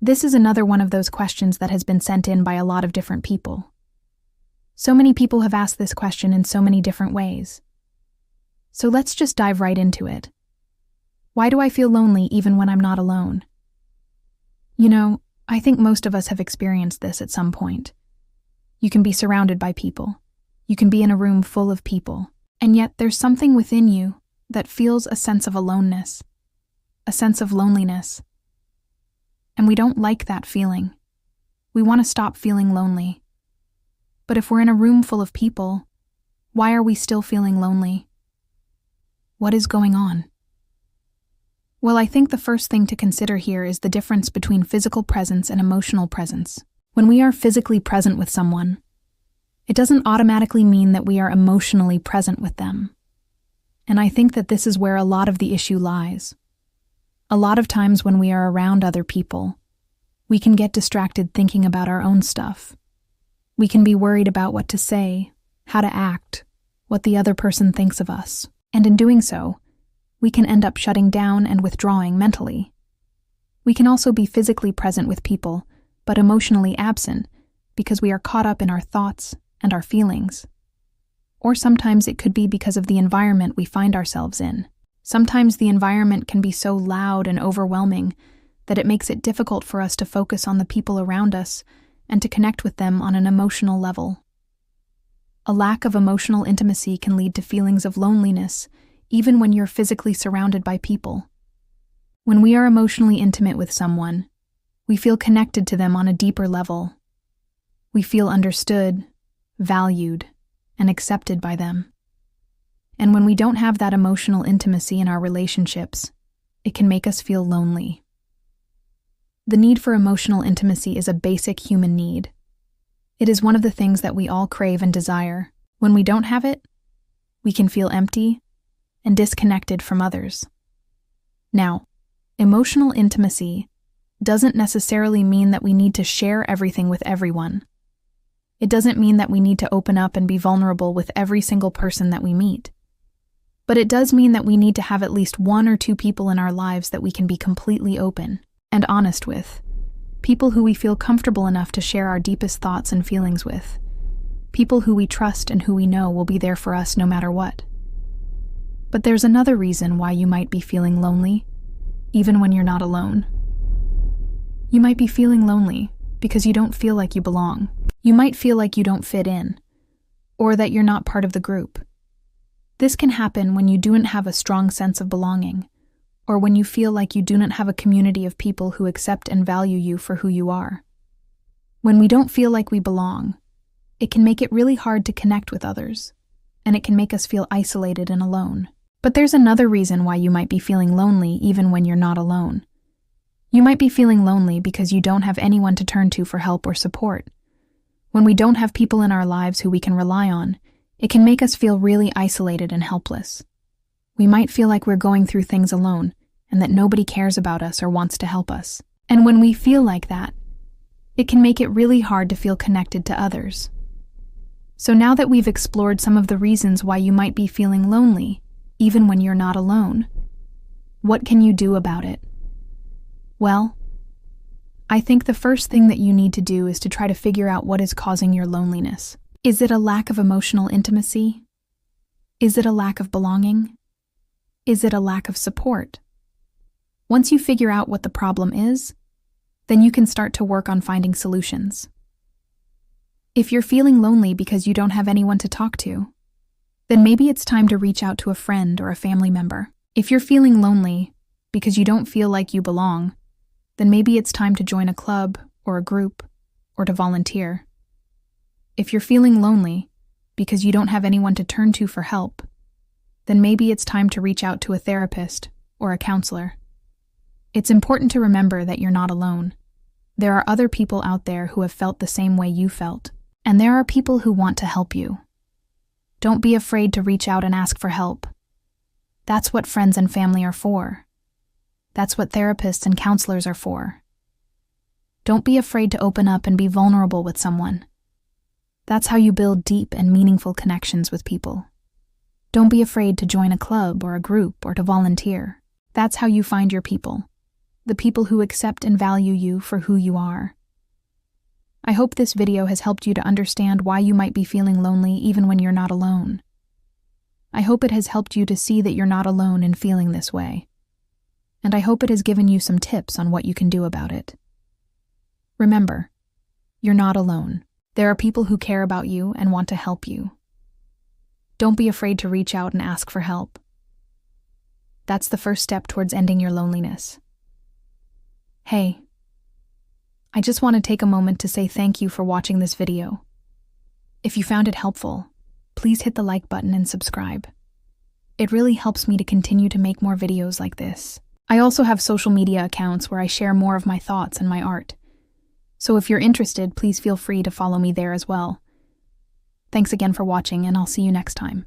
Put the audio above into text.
This is another one of those questions that has been sent in by a lot of different people. So many people have asked this question in so many different ways. So let's just dive right into it. Why do I feel lonely even when I'm not alone? You know, I think most of us have experienced this at some point. You can be surrounded by people. You can be in a room full of people. And yet there's something within you that feels a sense of aloneness, a sense of loneliness. And we don't like that feeling. We want to stop feeling lonely. But if we're in a room full of people, why are we still feeling lonely? What is going on? Well, I think the first thing to consider here is the difference between physical presence and emotional presence. When we are physically present with someone, it doesn't automatically mean that we are emotionally present with them. And I think that this is where a lot of the issue lies. A lot of times when we are around other people, we can get distracted thinking about our own stuff. We can be worried about what to say, how to act, what the other person thinks of us. And in doing so, we can end up shutting down and withdrawing mentally. We can also be physically present with people, but emotionally absent because we are caught up in our thoughts and our feelings. Or sometimes it could be because of the environment we find ourselves in. Sometimes the environment can be so loud and overwhelming that it makes it difficult for us to focus on the people around us and to connect with them on an emotional level. A lack of emotional intimacy can lead to feelings of loneliness, even when you're physically surrounded by people. When we are emotionally intimate with someone, we feel connected to them on a deeper level. We feel understood, valued, and accepted by them. And when we don't have that emotional intimacy in our relationships, it can make us feel lonely. The need for emotional intimacy is a basic human need. It is one of the things that we all crave and desire. When we don't have it, we can feel empty and disconnected from others. Now, emotional intimacy doesn't necessarily mean that we need to share everything with everyone. It doesn't mean that we need to open up and be vulnerable with every single person that we meet. But it does mean that we need to have at least one or two people in our lives that we can be completely open and honest with. People who we feel comfortable enough to share our deepest thoughts and feelings with. People who we trust and who we know will be there for us no matter what. But there's another reason why you might be feeling lonely, even when you're not alone. You might be feeling lonely because you don't feel like you belong. You might feel like you don't fit in, or that you're not part of the group. This can happen when you don't have a strong sense of belonging, or when you feel like you do not have a community of people who accept and value you for who you are. When we don't feel like we belong, it can make it really hard to connect with others, and it can make us feel isolated and alone. But there's another reason why you might be feeling lonely even when you're not alone. You might be feeling lonely because you don't have anyone to turn to for help or support. When we don't have people in our lives who we can rely on, it can make us feel really isolated and helpless. We might feel like we're going through things alone and that nobody cares about us or wants to help us. And when we feel like that, it can make it really hard to feel connected to others. So now that we've explored some of the reasons why you might be feeling lonely, even when you're not alone, what can you do about it? Well, I think the first thing that you need to do is to try to figure out what is causing your loneliness. Is it a lack of emotional intimacy? Is it a lack of belonging? Is it a lack of support? Once you figure out what the problem is, then you can start to work on finding solutions. If you're feeling lonely because you don't have anyone to talk to, then maybe it's time to reach out to a friend or a family member. If you're feeling lonely because you don't feel like you belong, then maybe it's time to join a club or a group or to volunteer. If you're feeling lonely because you don't have anyone to turn to for help, then maybe it's time to reach out to a therapist or a counselor. It's important to remember that you're not alone. There are other people out there who have felt the same way you felt, and there are people who want to help you. Don't be afraid to reach out and ask for help. That's what friends and family are for. That's what therapists and counselors are for. Don't be afraid to open up and be vulnerable with someone. That's how you build deep and meaningful connections with people. Don't be afraid to join a club or a group or to volunteer. That's how you find your people. the people who accept and value you for who you are. I hope this video has helped you to understand why you might be feeling lonely even when you're not alone. I hope it has helped you to see that you're not alone in feeling this way. And I hope it has given you some tips on what you can do about it. Remember, you're not alone. There are people who care about you and want to help you. Don't be afraid to reach out and ask for help. That's the first step towards ending your loneliness. Hey, I just want to take a moment to say thank you for watching this video. If you found it helpful, please hit the like button and subscribe. It really helps me to continue to make more videos like this. I also have social media accounts where I share more of my thoughts and my art. So if you're interested, please feel free to follow me there as well. Thanks again for watching, and I'll see you next time.